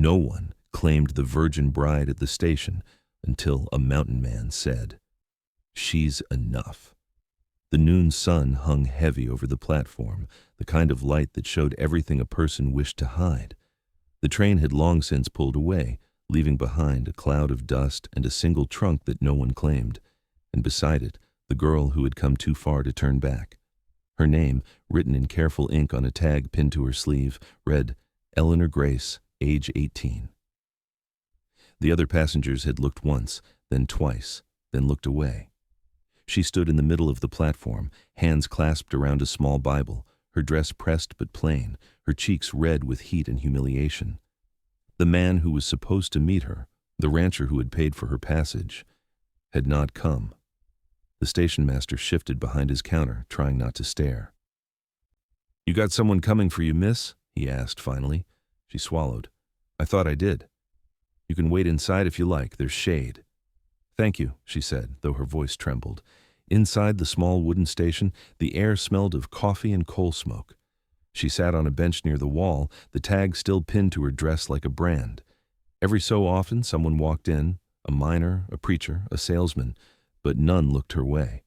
No one claimed the virgin bride at the station until a mountain man said, "She's enough." The noon sun hung heavy over the platform, the kind of light that showed everything a person wished to hide. The train had long since pulled away, leaving behind a cloud of dust and a single trunk that no one claimed, and beside it, the girl who had come too far to turn back. Her name, written in careful ink on a tag pinned to her sleeve, read, Eleanor Grace, age 18. The other passengers had looked once, then twice, then looked away. She stood in the middle of the platform, hands clasped around a small Bible, her dress pressed but plain, her cheeks red with heat and humiliation. The man who was supposed to meet her, the rancher who had paid for her passage, had not come. The station master shifted behind his counter, trying not to stare. "You got someone coming for you, miss?" he asked finally. She swallowed. "I thought I did. You can wait inside if you like, there's shade." "Thank you," she said, though her voice trembled. Inside the small wooden station, the air smelled of coffee and coal smoke. She sat on a bench near the wall, the tag still pinned to her dress like a brand. Every so often someone walked in, a miner, a preacher, a salesman, but none looked her way.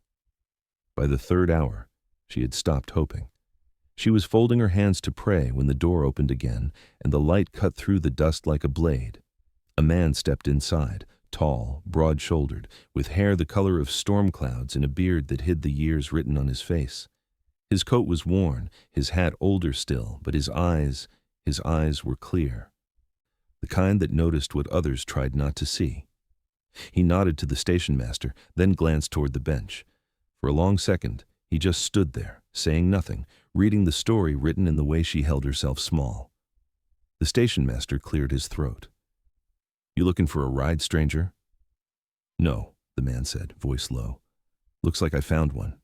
By the third hour, she had stopped hoping. She was folding her hands to pray when the door opened again, and the light cut through the dust like a blade. A man stepped inside, tall, broad-shouldered, with hair the color of storm clouds and a beard that hid the years written on his face. His coat was worn, his hat older still, but his eyes were clear. The kind that noticed what others tried not to see. He nodded to the station master, then glanced toward the bench. For a long second, he just stood there, saying nothing, reading the story written in the way she held herself small. The station master cleared his throat. "You looking for a ride, stranger?" "No," the man said, voice low. "Looks like I found one."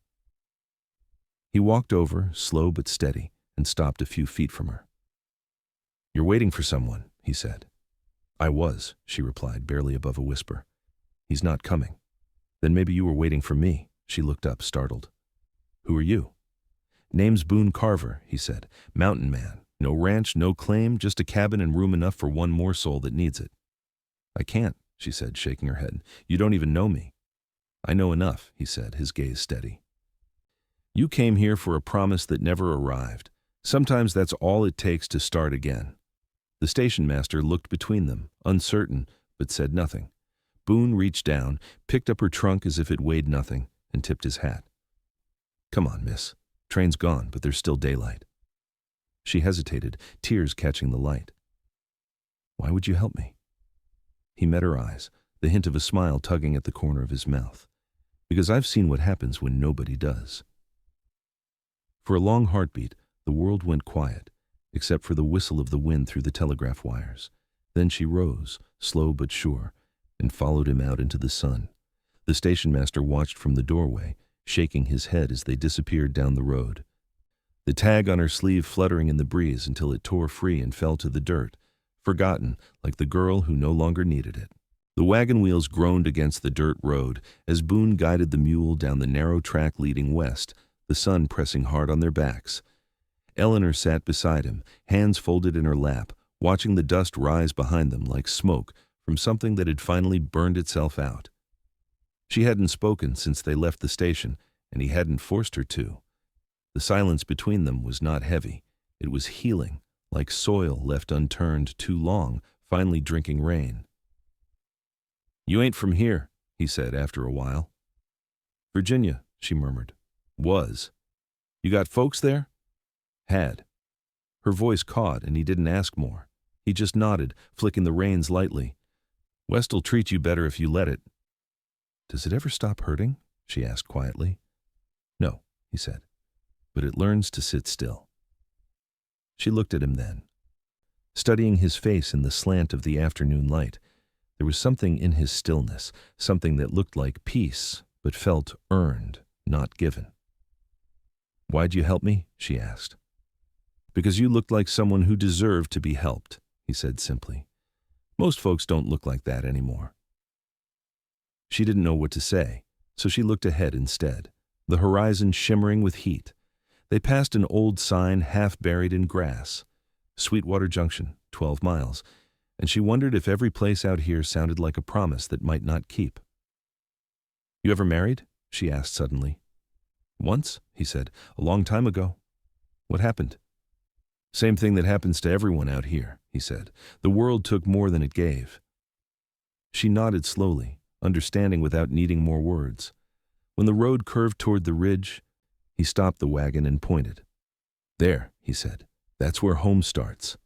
He walked over, slow but steady, and stopped a few feet from her. "You're waiting for someone," he said. "I was," she replied, barely above a whisper. "He's not coming." "Then maybe you were waiting for me." She looked up, startled. "Who are you?" "Name's Boone Carver," he said. "Mountain man. No ranch, no claim, just a cabin and room enough for one more soul that needs it." "I can't," she said, shaking her head. "You don't even know me." "I know enough," he said, his gaze steady. "You came here for a promise that never arrived. Sometimes that's all it takes to start again." The station master looked between them, uncertain, but said nothing. Boone reached down, picked up her trunk as if it weighed nothing, and tipped his hat. "Come on, miss. Train's gone, but there's still daylight." She hesitated, tears catching the light. "Why would you help me?" He met her eyes, the hint of a smile tugging at the corner of his mouth. "Because I've seen what happens when nobody does." For a long heartbeat, the world went quiet, except for the whistle of the wind through the telegraph wires. Then she rose, slow but sure, and followed him out into the sun. The station master watched from the doorway, shaking his head as they disappeared down the road. The tag on her sleeve fluttering in the breeze until it tore free and fell to the dirt, forgotten like the girl who no longer needed it. The wagon wheels groaned against the dirt road as Boone guided the mule down the narrow track leading west, the sun pressing hard on their backs. Eleanor sat beside him, hands folded in her lap, watching the dust rise behind them like smoke from something that had finally burned itself out. She hadn't spoken since they left the station, and he hadn't forced her to. The silence between them was not heavy. It was healing, like soil left unturned too long, finally drinking rain. "You ain't from here," he said after a while. "Virginia," she murmured. "Was. You got folks there?" "Had." Her voice caught, and he didn't ask more. He just nodded, flicking the reins lightly. "West'll treat you better if you let it." "Does it ever stop hurting?" she asked quietly. "No," he said, "but it learns to sit still." She looked at him then. Studying his face in the slant of the afternoon light, there was something in his stillness, something that looked like peace, but felt earned, not given. "Why'd you help me?" she asked. "Because you looked like someone who deserved to be helped," he said simply. "Most folks don't look like that anymore." She didn't know what to say, so she looked ahead instead, the horizon shimmering with heat. They passed an old sign half buried in grass. Sweetwater Junction, 12 miles, and she wondered if every place out here sounded like a promise that might not keep. "You ever married?" she asked suddenly. "Once," he said, "a long time ago." "What happened?" "Same thing that happens to everyone out here," he said. "The world took more than it gave." She nodded slowly, understanding without needing more words. When the road curved toward the ridge, he stopped the wagon and pointed. "There," he said, "that's where home starts."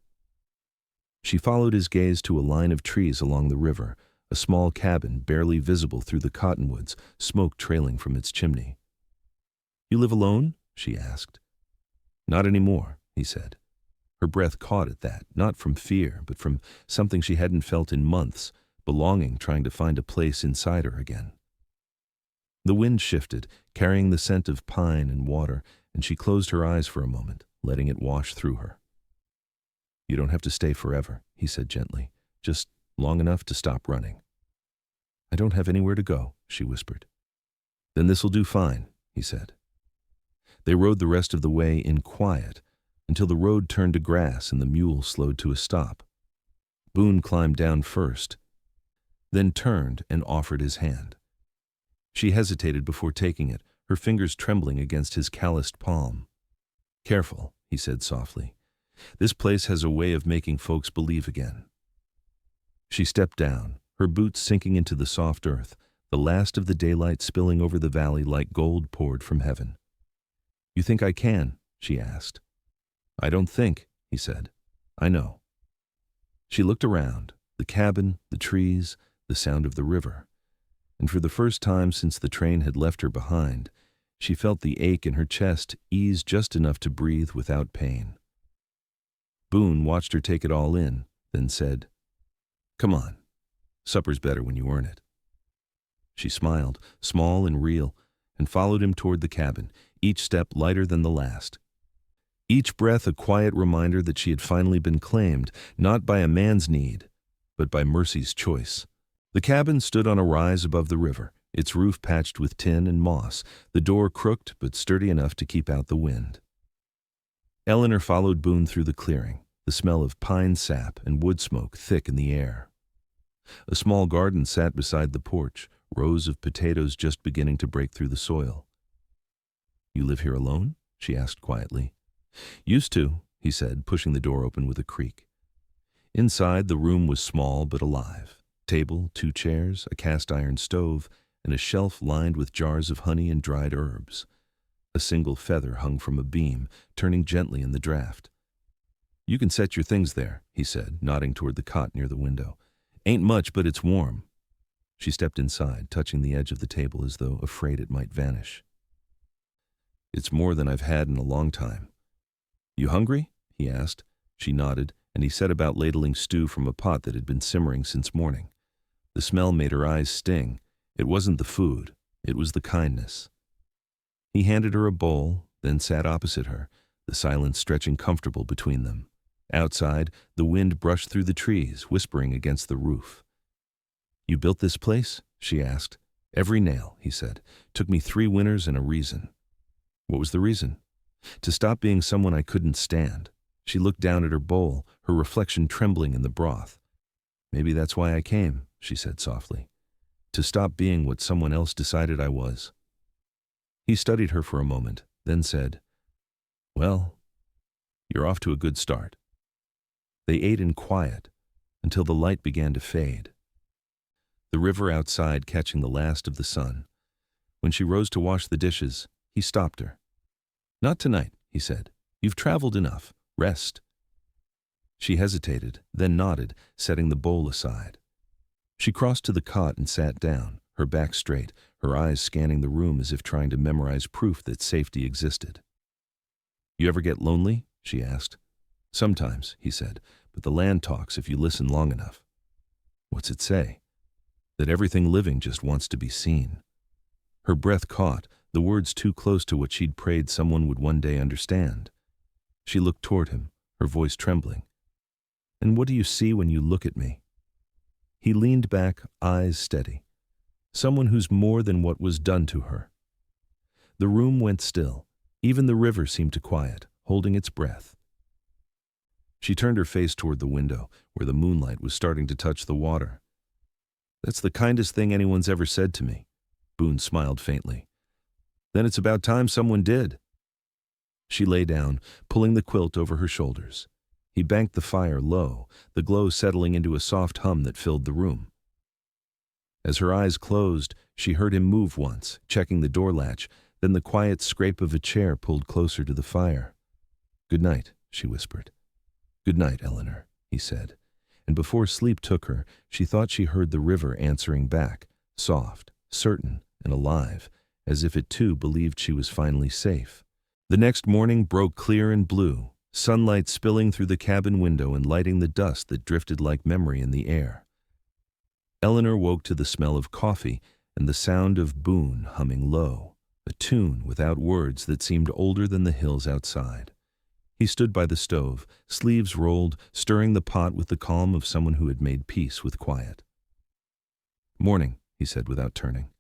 She followed his gaze to a line of trees along the river, a small cabin barely visible through the cottonwoods, smoke trailing from its chimney. "You live alone?" she asked. "Not anymore," he said. Her breath caught at that, not from fear, but from something she hadn't felt in months, belonging, trying to find a place inside her again. The wind shifted, carrying the scent of pine and water, and she closed her eyes for a moment, letting it wash through her. "You don't have to stay forever," he said gently, "just long enough to stop running." "I don't have anywhere to go," she whispered. "Then this'll do fine," he said. They rode the rest of the way in quiet, until the road turned to grass and the mule slowed to a stop. Boone climbed down first, then turned and offered his hand. She hesitated before taking it, her fingers trembling against his calloused palm. "Careful," he said softly. "This place has a way of making folks believe again." She stepped down, her boots sinking into the soft earth, the last of the daylight spilling over the valley like gold poured from heaven. "You think I can?" she asked. "I don't think," he said. "I know." She looked around, the cabin, the trees, the sound of the river, and for the first time since the train had left her behind, she felt the ache in her chest ease just enough to breathe without pain. Boone watched her take it all in, then said, "Come on. Supper's better when you earn it." She smiled, small and real, and followed him toward the cabin, each step lighter than the last. Each breath a quiet reminder that she had finally been claimed, not by a man's need, but by mercy's choice. The cabin stood on a rise above the river, its roof patched with tin and moss, the door crooked but sturdy enough to keep out the wind. Eleanor followed Boone through the clearing, the smell of pine sap and wood smoke thick in the air. A small garden sat beside the porch, rows of potatoes just beginning to break through the soil. "You live here alone?" she asked quietly. "Used to," he said, pushing the door open with a creak. Inside, the room was small but alive. Table, 2 chairs, a cast-iron stove, and a shelf lined with jars of honey and dried herbs. A single feather hung from a beam, turning gently in the draft. "You can set your things there," he said, nodding toward the cot near the window. "Ain't much, but it's warm." She stepped inside, touching the edge of the table as though afraid it might vanish. "It's more than I've had in a long time." "You hungry?" he asked. She nodded, and he set about ladling stew from a pot that had been simmering since morning. The smell made her eyes sting. It wasn't the food, it was the kindness. He handed her a bowl, then sat opposite her, the silence stretching comfortable between them. Outside, the wind brushed through the trees, whispering against the roof. "You built this place?" she asked. "Every nail," he said. "Took me 3 winters and a reason." "What was the reason?" "To stop being someone I couldn't stand." She looked down at her bowl, her reflection trembling in the broth. "Maybe that's why I came," she said softly. "To stop being what someone else decided I was." He studied her for a moment, then said, "Well, you're off to a good start." They ate in quiet until the light began to fade. The river outside catching the last of the sun. When she rose to wash the dishes, he stopped her. "Not tonight," he said. "You've traveled enough. Rest." She hesitated, then nodded, setting the bowl aside. She crossed to the cot and sat down, her back straight, her eyes scanning the room as if trying to memorize proof that safety existed. "You ever get lonely?" she asked. "Sometimes," he said, "but the land talks if you listen long enough." "What's it say?" "That everything living just wants to be seen." Her breath caught, the words too close to what she'd prayed someone would one day understand. She looked toward him, her voice trembling. "And what do you see when you look at me?" He leaned back, eyes steady. Someone who's more than what was done to her. The room went still. Even the river seemed to quiet, holding its breath. She turned her face toward the window, where the moonlight was starting to touch the water. "That's the kindest thing anyone's ever said to me." Boone smiled faintly. "Then it's about time someone did." She lay down, pulling the quilt over her shoulders. He banked the fire low, the glow settling into a soft hum that filled the room. As her eyes closed, she heard him move once, checking the door latch, then the quiet scrape of a chair pulled closer to the fire. "Good night," she whispered. "Good night, Eleanor," he said, and before sleep took her, she thought she heard the river answering back, soft, certain, and alive, as if it too believed she was finally safe. The next morning broke clear and blue, sunlight spilling through the cabin window and lighting the dust that drifted like memory in the air. Eleanor woke to the smell of coffee and the sound of Boone humming low, a tune without words that seemed older than the hills outside. He stood by the stove, sleeves rolled, stirring the pot with the calm of someone who had made peace with quiet. "Morning," he said without turning.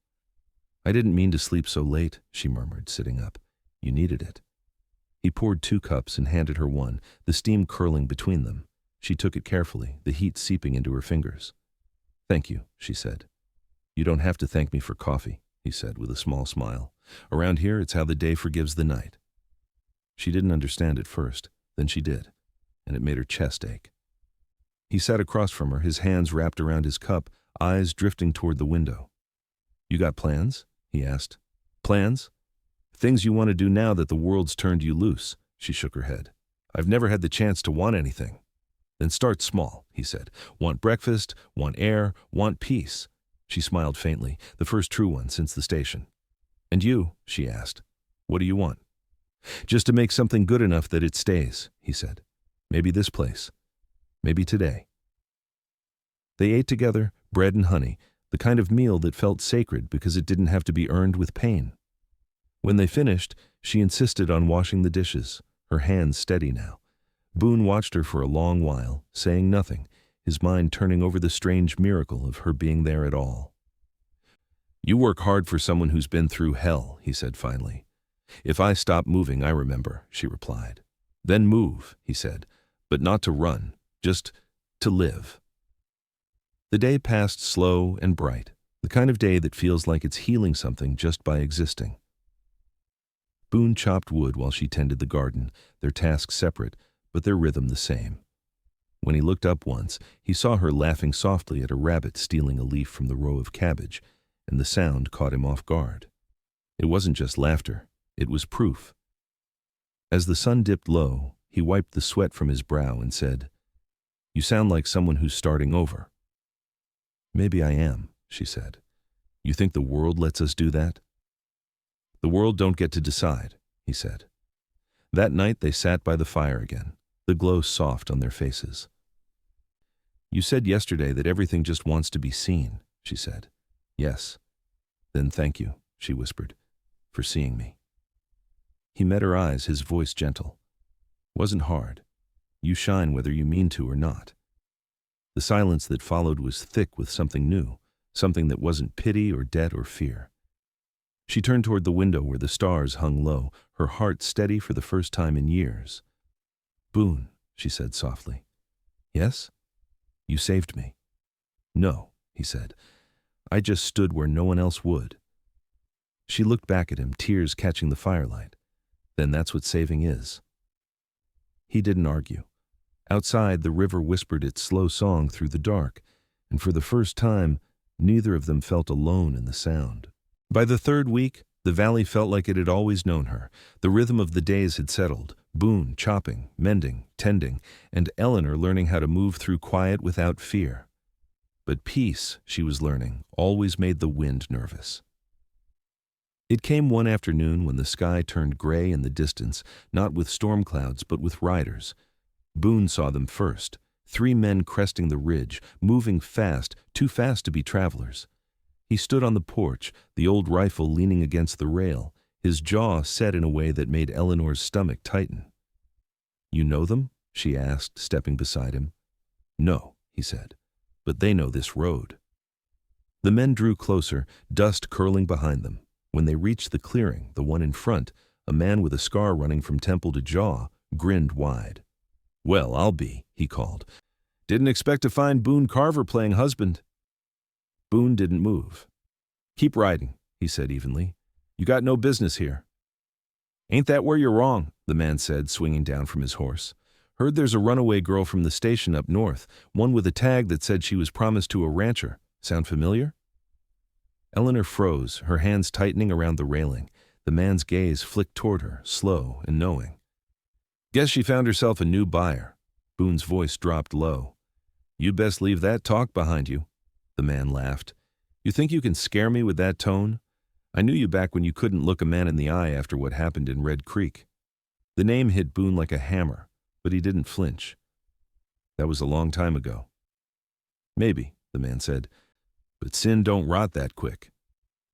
"I didn't mean to sleep so late," she murmured, sitting up. "You needed it." He poured 2 cups and handed her one, the steam curling between them. She took it carefully, the heat seeping into her fingers. "Thank you," she said. "You don't have to thank me for coffee," he said with a small smile. "Around here, it's how the day forgives the night." She didn't understand at first, then she did, and it made her chest ache. He sat across from her, his hands wrapped around his cup, eyes drifting toward the window. "You got plans?" he asked. "Plans? Things you want to do now that the world's turned you loose?" She shook her head. "I've never had the chance to want anything." "Then start small," he said. "Want breakfast, want air, want peace." She smiled faintly, the first true one since the station. "And you?" she asked. "What do you want?" "Just to make something good enough that it stays," he said. "Maybe this place. Maybe today." They ate together, bread and honey, the kind of meal that felt sacred because it didn't have to be earned with pain. When they finished, she insisted on washing the dishes, her hands steady now. Boone watched her for a long while, saying nothing, his mind turning over the strange miracle of her being there at all. "You work hard for someone who's been through hell," he said finally. "If I stop moving, I remember," she replied. "Then move," he said, "but not to run, just to live." The day passed slow and bright, the kind of day that feels like it's healing something just by existing. Boone chopped wood while she tended the garden, their tasks separate, but their rhythm the same. When he looked up once, he saw her laughing softly at a rabbit stealing a leaf from the row of cabbage, and the sound caught him off guard. It wasn't just laughter, it was proof. As the sun dipped low, he wiped the sweat from his brow and said, "You sound like someone who's starting over." "Maybe I am," she said. "You think the world lets us do that?" "The world don't get to decide," he said. That night they sat by the fire again, the glow soft on their faces. "You said yesterday that everything just wants to be seen," she said. "Yes." "Then thank you," she whispered, "for seeing me." He met her eyes, his voice gentle. "Wasn't hard. You shine whether you mean to or not." The silence that followed was thick with something new, something that wasn't pity or debt or fear. She turned toward the window where the stars hung low, her heart steady for the first time in years. "Boone," she said softly. "Yes? You saved me." "No," he said. "I just stood where no one else would." She looked back at him, tears catching the firelight. "Then that's what saving is." He didn't argue. Outside, the river whispered its slow song through the dark, and for the first time, neither of them felt alone in the sound. By the 3rd week, the valley felt like it had always known her. The rhythm of the days had settled, Boone chopping, mending, tending, and Eleanor learning how to move through quiet without fear. But peace, she was learning, always made the wind nervous. It came one afternoon when the sky turned gray in the distance, not with storm clouds but with riders. Boone saw them first, 3 men cresting the ridge, moving fast, too fast to be travelers. He stood on the porch, the old rifle leaning against the rail, his jaw set in a way that made Eleanor's stomach tighten. "You know them?" she asked, stepping beside him. "No," he said, "but they know this road." The men drew closer, dust curling behind them. When they reached the clearing, the one in front, a man with a scar running from temple to jaw, grinned wide. "Well, I'll be," he called. "Didn't expect to find Boone Carver playing husband." Boone didn't move. "Keep riding," he said evenly. "You got no business here." "Ain't that where you're wrong," the man said, swinging down from his horse. "Heard there's a runaway girl from the station up north, one with a tag that said she was promised to a rancher. Sound familiar?" Eleanor froze, her hands tightening around the railing. The man's gaze flicked toward her, slow and knowing. "Guess she found herself a new buyer." Boone's voice dropped low. "You best leave that talk behind you." The man laughed. "You think you can scare me with that tone? I knew you back when you couldn't look a man in the eye after what happened in Red Creek." The name hit Boone like a hammer, but he didn't flinch. "That was a long time ago." "Maybe," the man said, "but sin don't rot that quick."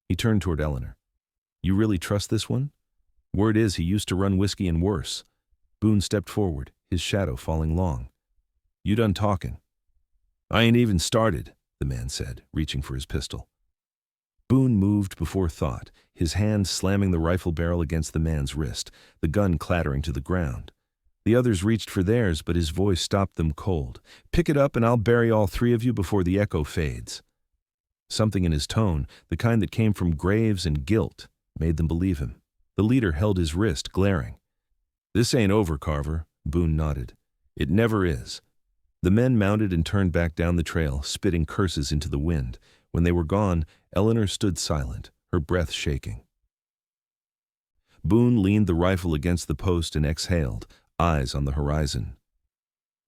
He turned toward Eleanor. "You really trust this one? Word is he used to run whiskey and worse." Boone stepped forward, his shadow falling long. "You done talking." "I ain't even started," the man said, reaching for his pistol. Boone moved before thought, his hand slamming the rifle barrel against the man's wrist, the gun clattering to the ground. The others reached for theirs, but his voice stopped them cold. "Pick it up and I'll bury all three of you before the echo fades." Something in his tone, the kind that came from graves and guilt, made them believe him. The leader held his wrist, glaring. "This ain't over, Carver," Boone nodded. "It never is." The men mounted and turned back down the trail, spitting curses into the wind. When they were gone, Eleanor stood silent, her breath shaking. Boone leaned the rifle against the post and exhaled, eyes on the horizon.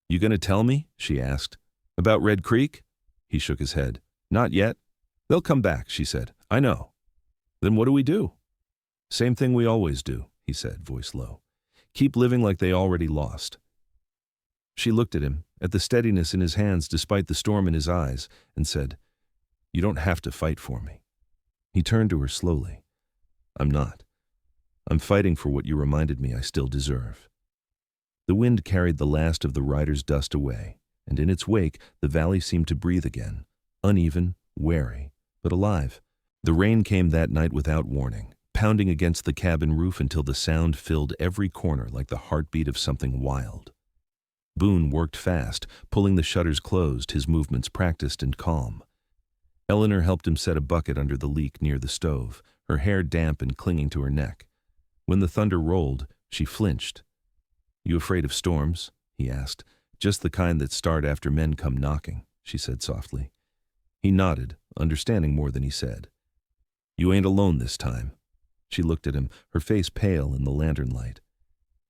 "You gonna tell me?" she asked. "About Red Creek?" He shook his head. "Not yet. They'll come back," she said. "I know." "Then what do we do?" "Same thing we always do," he said, voice low. "Keep living like they already lost." She looked at him, at the steadiness in his hands despite the storm in his eyes, and said, "You don't have to fight for me." He turned to her slowly. "I'm not. I'm fighting for what you reminded me I still deserve." The wind carried the last of the rider's dust away, and in its wake the valley seemed to breathe again, uneven, wary, but alive. The rain came that night without warning, pounding against the cabin roof until the sound filled every corner like the heartbeat of something wild. Boone worked fast, pulling the shutters closed, his movements practiced and calm. Eleanor helped him set a bucket under the leak near the stove, her hair damp and clinging to her neck. When the thunder rolled, she flinched. "You afraid of storms?" he asked. "Just the kind that start after men come knocking," she said softly. He nodded, understanding more than he said. "You ain't alone this time." She looked at him, her face pale in the lantern light.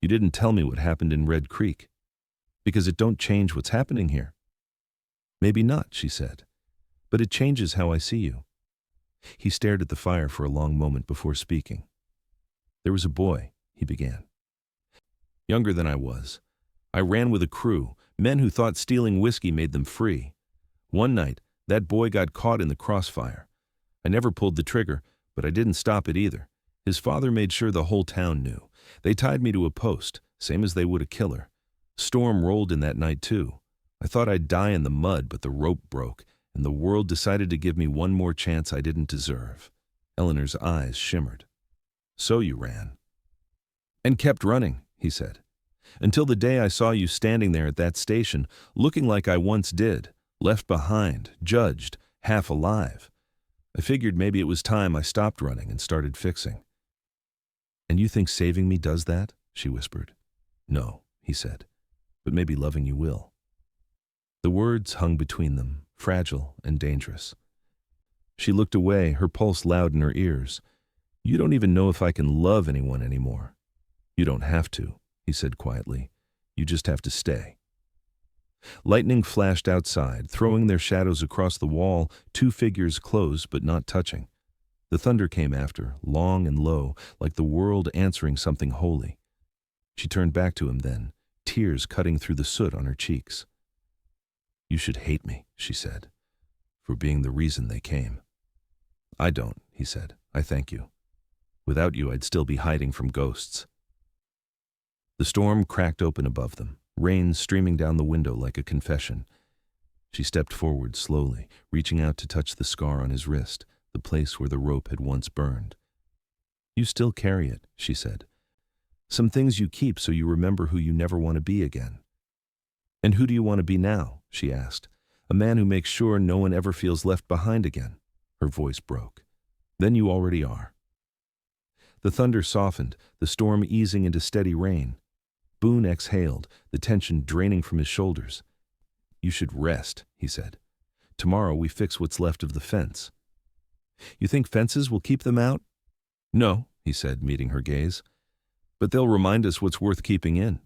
"You didn't tell me what happened in Red Creek. Because it don't change what's happening here." "Maybe not," she said. "But it changes how I see you." He stared at the fire for a long moment before speaking. "There was a boy," he began. "Younger than I was. I ran with a crew, men who thought stealing whiskey made them free. One night, that boy got caught in the crossfire. I never pulled the trigger, but I didn't stop it either. His father made sure the whole town knew. They tied me to a post, same as they would a killer. Storm rolled in that night too. I thought I'd die in the mud, but the rope broke, and the world decided to give me one more chance I didn't deserve." Eleanor's eyes shimmered. "So you ran." "And kept running," he said. "Until the day I saw you standing there at that station, looking like I once did, left behind, judged, half alive. I figured maybe it was time I stopped running and started fixing." "And you think saving me does that?" she whispered. "No," he said. "But maybe loving you will." The words hung between them, fragile and dangerous. She looked away, her pulse loud in her ears. "You don't even know if I can love anyone anymore." "You don't have to," he said quietly. "You just have to stay." Lightning flashed outside, throwing their shadows across the wall, two figures close but not touching. The thunder came after, long and low, like the world answering something holy. She turned back to him then, tears cutting through the soot on her cheeks. "You should hate me," she said, "for being the reason they came." "I don't," he said. "I thank you. Without you, I'd still be hiding from ghosts." The storm cracked open above them, rain streaming down the window like a confession. She stepped forward slowly, reaching out to touch the scar on his wrist, the place where the rope had once burned. "You still carry it," she said. "Some things you keep so you remember who you never want to be again." "And who do you want to be now?" she asked. "A man who makes sure no one ever feels left behind again." Her voice broke. "Then you already are." The thunder softened, the storm easing into steady rain. Boone exhaled, the tension draining from his shoulders. "You should rest," he said. "Tomorrow we fix what's left of the fence." "You think fences will keep them out?" "No," he said, meeting her gaze. "But they'll remind us what's worth keeping in."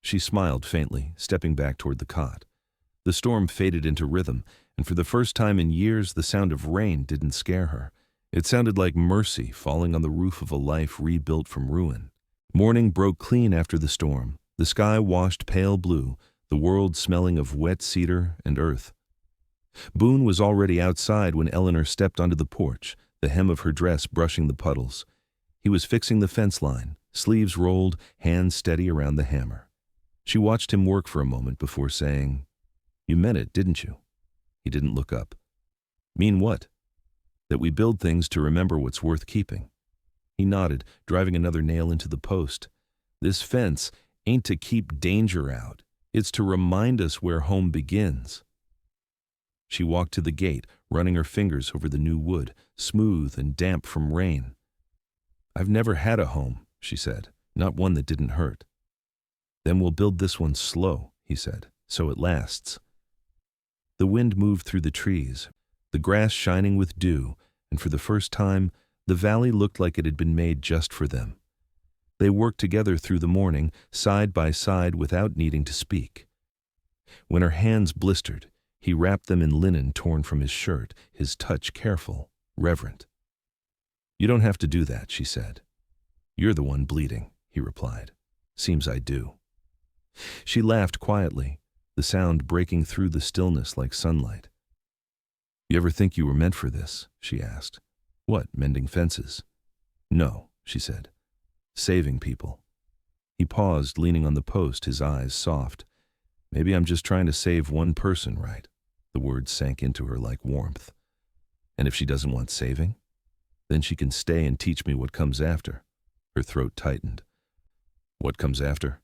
She smiled faintly, stepping back toward the cot. The storm faded into rhythm, and for the first time in years the sound of rain didn't scare her. It sounded like mercy falling on the roof of a life rebuilt from ruin. Morning broke clean after the storm, the sky washed pale blue, the world smelling of wet cedar and earth. Boone was already outside when Eleanor stepped onto the porch, the hem of her dress brushing the puddles. He was fixing the fence line, sleeves rolled, hands steady around the hammer. She watched him work for a moment before saying, "You meant it, didn't you?" He didn't look up. "Mean what?" "That we build things to remember what's worth keeping." He nodded, driving another nail into the post. "This fence ain't to keep danger out. It's to remind us where home begins." She walked to the gate, running her fingers over the new wood, smooth and damp from rain. "I've never had a home," she said, "not one that didn't hurt." "Then we'll build this one slow," he said, "so it lasts." The wind moved through the trees, the grass shining with dew, and for the first time, the valley looked like it had been made just for them. They worked together through the morning, side by side without needing to speak. When her hands blistered, he wrapped them in linen torn from his shirt, his touch careful, reverent. "You don't have to do that," she said. "You're the one bleeding," he replied. "Seems I do." She laughed quietly, the sound breaking through the stillness like sunlight. "You ever think you were meant for this?" she asked. "What, mending fences?" "No," she said. "Saving people." He paused, leaning on the post, his eyes soft. "Maybe I'm just trying to save one person, right?" The words sank into her like warmth. "And if she doesn't want saving? Then she can stay and teach me what comes after." Her throat tightened. "What comes after?"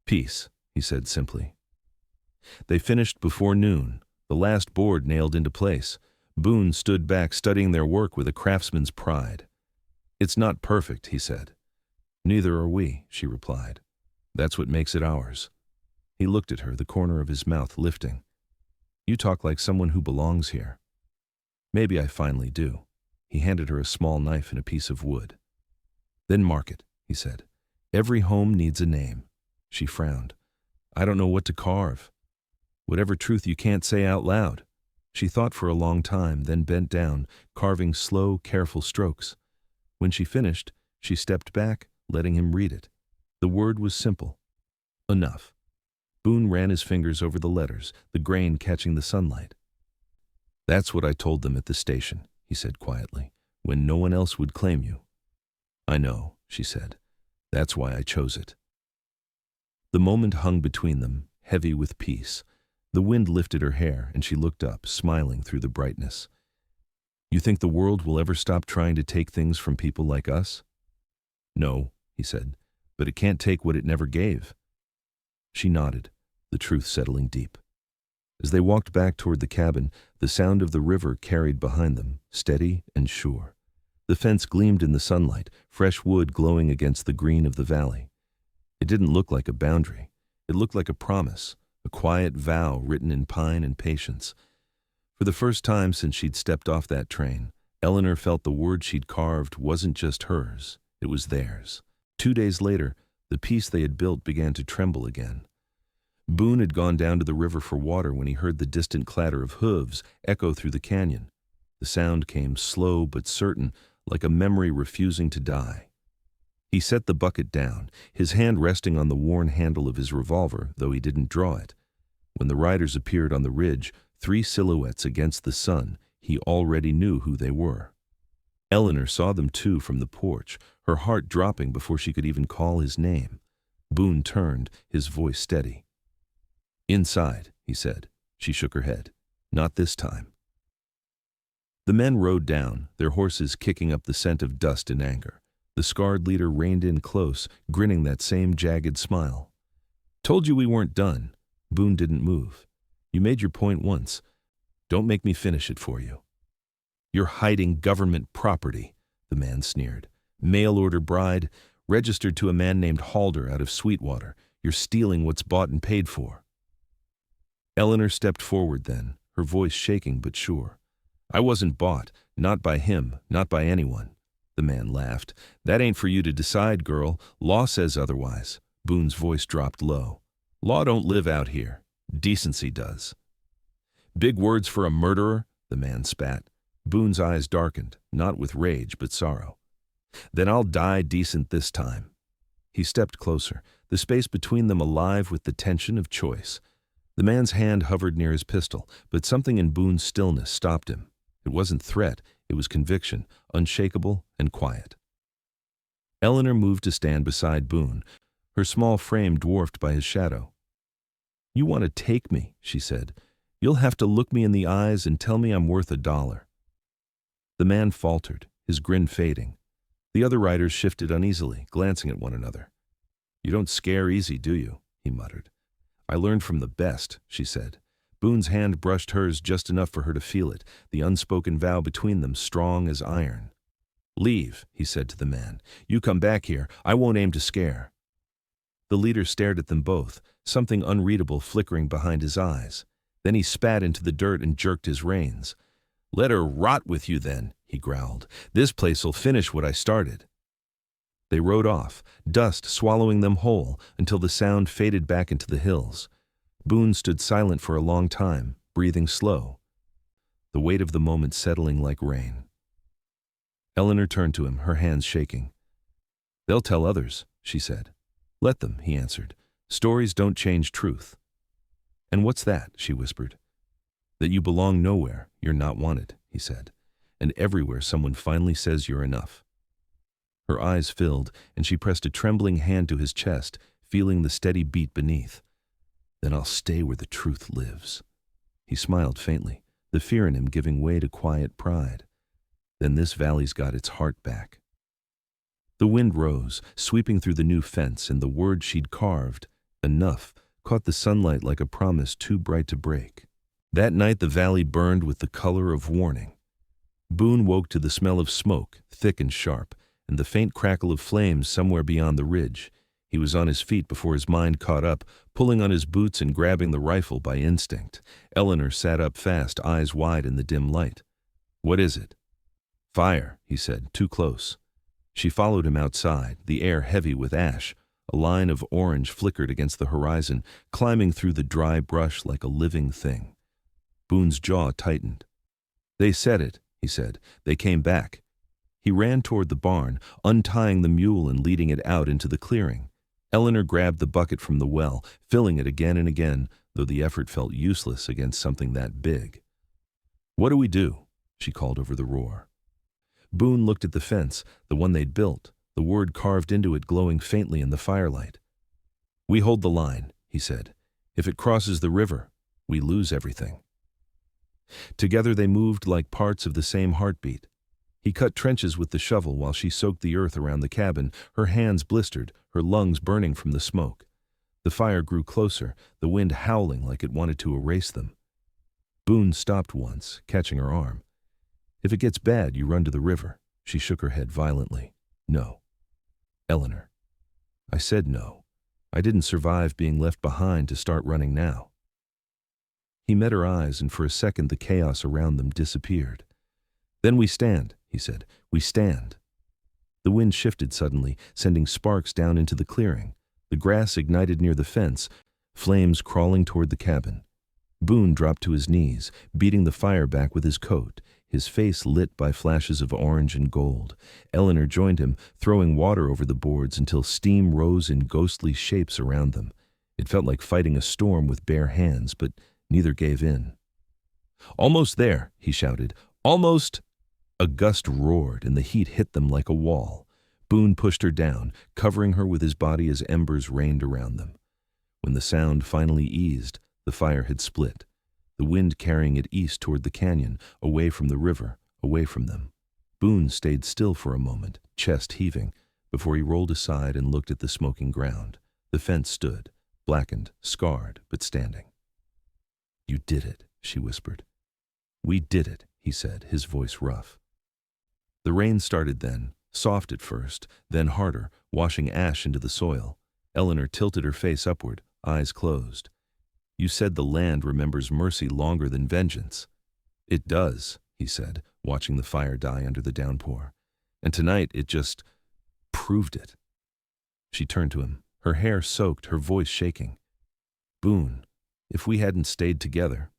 "Peace," he said simply. They finished before noon, the last board nailed into place. Boone stood back, studying their work with a craftsman's pride. "It's not perfect," he said. "Neither are we," she replied. "That's what makes it ours." He looked at her, the corner of his mouth lifting. "You talk like someone who belongs here." "Maybe I finally do." He handed her a small knife and a piece of wood. "Then mark it," he said. "Every home needs a name." She frowned. "I don't know what to carve." "Whatever truth you can't say out loud." She thought for a long time, then bent down, carving slow, careful strokes. When she finished, she stepped back, letting him read it. The word was simple. Enough. Boone ran his fingers over the letters, the grain catching the sunlight. "That's what I told them at the station," he said quietly, "when no one else would claim you." "I know," she said. "That's why I chose it." The moment hung between them, heavy with peace. The wind lifted her hair, and she looked up, smiling through the brightness. "You think the world will ever stop trying to take things from people like us?" "No," he said, "but it can't take what it never gave." She nodded, the truth settling deep. As they walked back toward the cabin, the sound of the river carried behind them, steady and sure. The fence gleamed in the sunlight, fresh wood glowing against the green of the valley. It didn't look like a boundary. It looked like a promise, a quiet vow written in pine and patience. For the first time since she'd stepped off that train, Eleanor felt the word she'd carved wasn't just hers, it was theirs. 2 days later, the peace they had built began to tremble again. Boone had gone down to the river for water when he heard the distant clatter of hooves echo through the canyon. The sound came slow but certain, like a memory refusing to die. He set the bucket down, his hand resting on the worn handle of his revolver, though he didn't draw it. When the riders appeared on the ridge, 3 silhouettes against the sun, he already knew who they were. Eleanor saw them too from the porch, her heart dropping before she could even call his name. Boone turned, his voice steady. "Inside," he said. She shook her head. "Not this time." The men rode down, their horses kicking up the scent of dust in anger. The scarred leader reined in close, grinning that same jagged smile. "Told you we weren't done." Boone didn't move. You made your point once. Don't make me finish it for you. You're hiding government property, the man sneered. Mail-order bride, registered to a man named Halder out of Sweetwater. You're stealing what's bought and paid for. Eleanor stepped forward then, her voice shaking but sure. I wasn't bought, not by him, not by anyone. The man laughed. That ain't for you to decide, girl. Law says otherwise. Boone's voice dropped low. Law don't live out here. Decency does. Big words for a murderer, the man spat. Boone's eyes darkened, not with rage but sorrow. Then I'll die decent this time. He stepped closer, the space between them alive with the tension of choice. The man's hand hovered near his pistol, but something in Boone's stillness stopped him. It wasn't threat, it was conviction, unshakable and quiet. Eleanor moved to stand beside Boone, her small frame dwarfed by his shadow. You want to take me, she said. You'll have to look me in the eyes and tell me I'm worth $1. The man faltered, his grin fading. The other riders shifted uneasily, glancing at one another. You don't scare easy, do you? He muttered. I learned from the best, she said. Boone's hand brushed hers just enough for her to feel it, the unspoken vow between them strong as iron. Leave, he said to the man. You come back here, I won't aim to scare. The leader stared at them both, something unreadable flickering behind his eyes. Then he spat into the dirt and jerked his reins. Let her rot with you then, he growled. This place'll finish what I started. They rode off, dust swallowing them whole until the sound faded back into the hills. Boone stood silent for a long time, breathing slow, the weight of the moment settling like rain. Eleanor turned to him, her hands shaking. They'll tell others, she said. Let them, he answered. Stories don't change truth. And what's that? She whispered. That you belong nowhere, you're not wanted, he said. And everywhere someone finally says you're enough. Her eyes filled, and she pressed a trembling hand to his chest, feeling the steady beat beneath. Then I'll stay where the truth lives. He smiled faintly, the fear in him giving way to quiet pride. Then this valley's got its heart back. The wind rose, sweeping through the new fence, and the word she'd carved, enough, caught the sunlight like a promise too bright to break. That night the valley burned with the color of warning. Boone woke to the smell of smoke, thick and sharp, and the faint crackle of flames somewhere beyond the ridge. He was on his feet before his mind caught up, pulling on his boots and grabbing the rifle by instinct. Eleanor sat up fast, eyes wide in the dim light. What is it? Fire, he said, too close. She followed him outside, the air heavy with ash. A line of orange flickered against the horizon, climbing through the dry brush like a living thing. Boone's jaw tightened. They said it, he said. They came back. He ran toward the barn, untying the mule and leading it out into the clearing. Eleanor grabbed the bucket from the well, filling it again and again, though the effort felt useless against something that big. What do we do? She called over the roar. Boone looked at the fence, the one they'd built, the word carved into it glowing faintly in the firelight. We hold the line, he said. If it crosses the river, we lose everything. Together they moved like parts of the same heartbeat. He cut trenches with the shovel while she soaked the earth around the cabin, her hands blistered, her lungs burning from the smoke. The fire grew closer, the wind howling like it wanted to erase them. Boone stopped once, catching her arm. If it gets bad, you run to the river. She shook her head violently. No. Eleanor. I said no. I didn't survive being left behind to start running now. He met her eyes, and for a second the chaos around them disappeared. Then we stand, he said. We stand. The wind shifted suddenly, sending sparks down into the clearing. The grass ignited near the fence, flames crawling toward the cabin. Boone dropped to his knees, beating the fire back with his coat, his face lit by flashes of orange and gold. Eleanor joined him, throwing water over the boards until steam rose in ghostly shapes around them. It felt like fighting a storm with bare hands, but neither gave in. Almost there, he shouted. Almost! A gust roared, and the heat hit them like a wall. Boone pushed her down, covering her with his body as embers rained around them. When the sound finally eased, the fire had split, the wind carrying it east toward the canyon, away from the river, away from them. Boone stayed still for a moment, chest heaving, before he rolled aside and looked at the smoking ground. The fence stood, blackened, scarred, but standing. "You did it," she whispered. "We did it," he said, his voice rough. The rain started then, soft at first, then harder, washing ash into the soil. Eleanor tilted her face upward, eyes closed. "You said the land remembers mercy longer than vengeance." "It does," he said, watching the fire die under the downpour. "And tonight it just proved it." She turned to him, her hair soaked, her voice shaking. "Boone, if we hadn't stayed together—"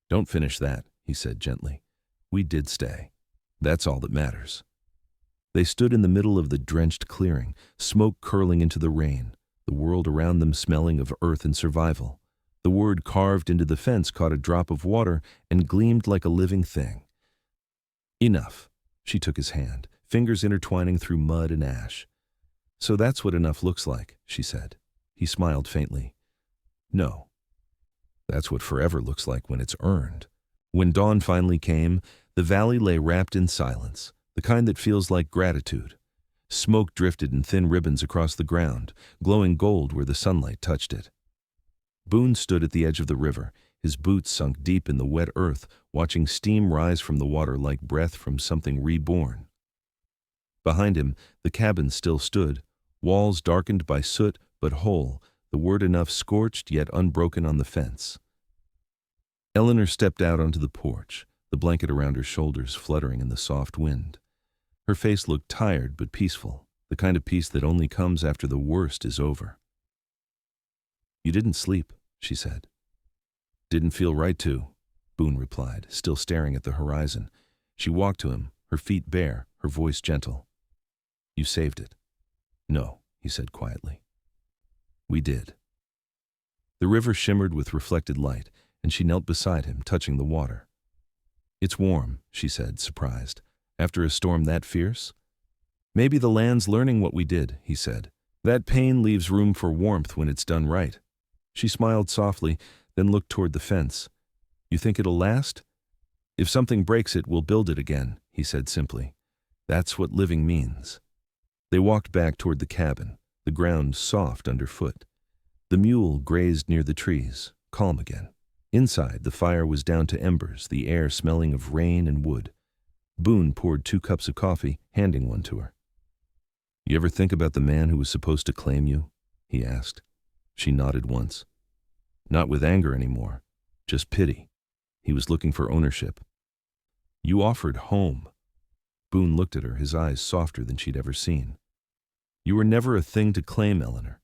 "Don't finish that," he said gently. "We did stay. That's all that matters." They stood in the middle of the drenched clearing, smoke curling into the rain, the world around them smelling of earth and survival. The word carved into the fence caught a drop of water and gleamed like a living thing. "Enough." She took his hand, fingers intertwining through mud and ash. "So that's what enough looks like," she said. He smiled faintly. "No. That's what forever looks like when it's earned." When dawn finally came, the valley lay wrapped in silence, the kind that feels like gratitude. Smoke drifted in thin ribbons across the ground, glowing gold where the sunlight touched it. Boone stood at the edge of the river, his boots sunk deep in the wet earth, watching steam rise from the water like breath from something reborn. Behind him, the cabin still stood, walls darkened by soot but whole, the word enough scorched yet unbroken on the fence. Eleanor stepped out onto the porch, the blanket around her shoulders fluttering in the soft wind. Her face looked tired but peaceful, the kind of peace that only comes after the worst is over. "You didn't sleep," she said. "Didn't feel right to," Boone replied, still staring at the horizon. She walked to him, her feet bare, her voice gentle. "You saved it." "No," he said quietly. "We did." The river shimmered with reflected light, and she knelt beside him, touching the water. "It's warm," she said, surprised. "After a storm that fierce?" "Maybe the land's learning what we did," he said. "That pain leaves room for warmth when it's done right." She smiled softly, then looked toward the fence. "You think it'll last?" "If something breaks it, we'll build it again," he said simply. "That's what living means." They walked back toward the cabin, the ground soft underfoot. The mule grazed near the trees, calm again. Inside, the fire was down to embers, the air smelling of rain and wood. Boone poured 2 cups of coffee, handing one to her. "You ever think about the man who was supposed to claim you?" he asked. She nodded once. "Not with anger anymore, just pity. He was looking for ownership." "You offered home." Boone looked at her, his eyes softer than she'd ever seen. "You were never a thing to claim, Eleanor.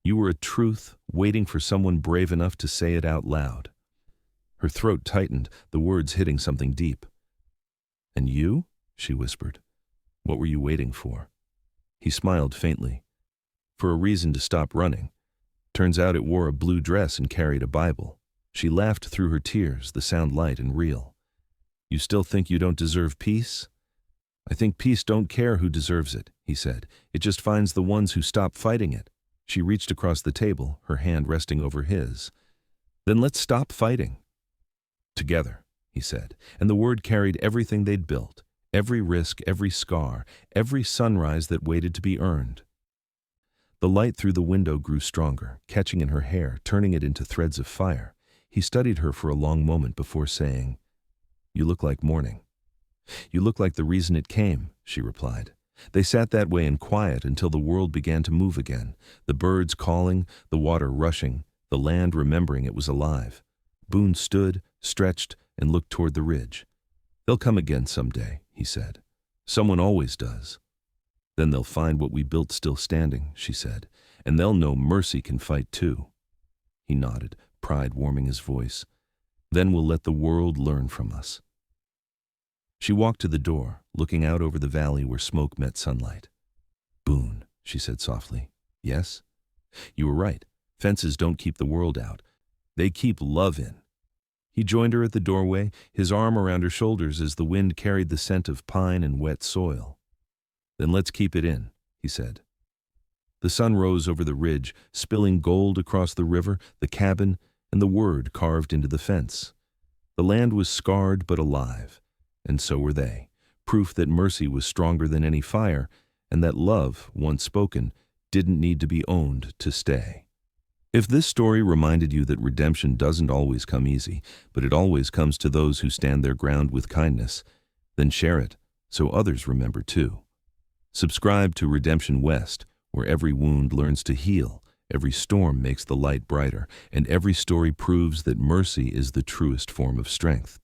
You were a truth, waiting for someone brave enough to say it out loud." Her throat tightened, the words hitting something deep. "And you?" she whispered. "What were you waiting for?" He smiled faintly. "For a reason to stop running. Turns out it wore a blue dress and carried a Bible." She laughed through her tears, the sound light and real. "You still think you don't deserve peace?" "I think peace don't care who deserves it," he said. "It just finds the ones who stop fighting it." She reached across the table, her hand resting over his. "Then let's stop fighting." "Together," he said, and the word carried everything they'd built, every risk, every scar, every sunrise that waited to be earned. The light through the window grew stronger, catching in her hair, turning it into threads of fire. He studied her for a long moment before saying, "You look like morning." "You look like the reason it came," she replied. They sat that way in quiet until the world began to move again, the birds calling, the water rushing, the land remembering it was alive. Boone stood, stretched, and looked toward the ridge. "They'll come again someday," he said. "Someone always does." "Then they'll find what we built still standing," she said, "and they'll know mercy can fight too." He nodded, pride warming his voice. "Then we'll let the world learn from us." She walked to the door, looking out over the valley where smoke met sunlight. "Boone," she said softly. "Yes?" "You were right. Fences don't keep the world out. They keep love in." He joined her at the doorway, his arm around her shoulders as the wind carried the scent of pine and wet soil. "Then let's keep it in," he said. The sun rose over the ridge, spilling gold across the river, the cabin, and the word carved into the fence. The land was scarred but alive, and so were they, proof that mercy was stronger than any fire, and that love, once spoken, didn't need to be owned to stay. If this story reminded you that redemption doesn't always come easy, but it always comes to those who stand their ground with kindness, then share it so others remember too. Subscribe to Redemption West, where every wound learns to heal, every storm makes the light brighter, and every story proves that mercy is the truest form of strength.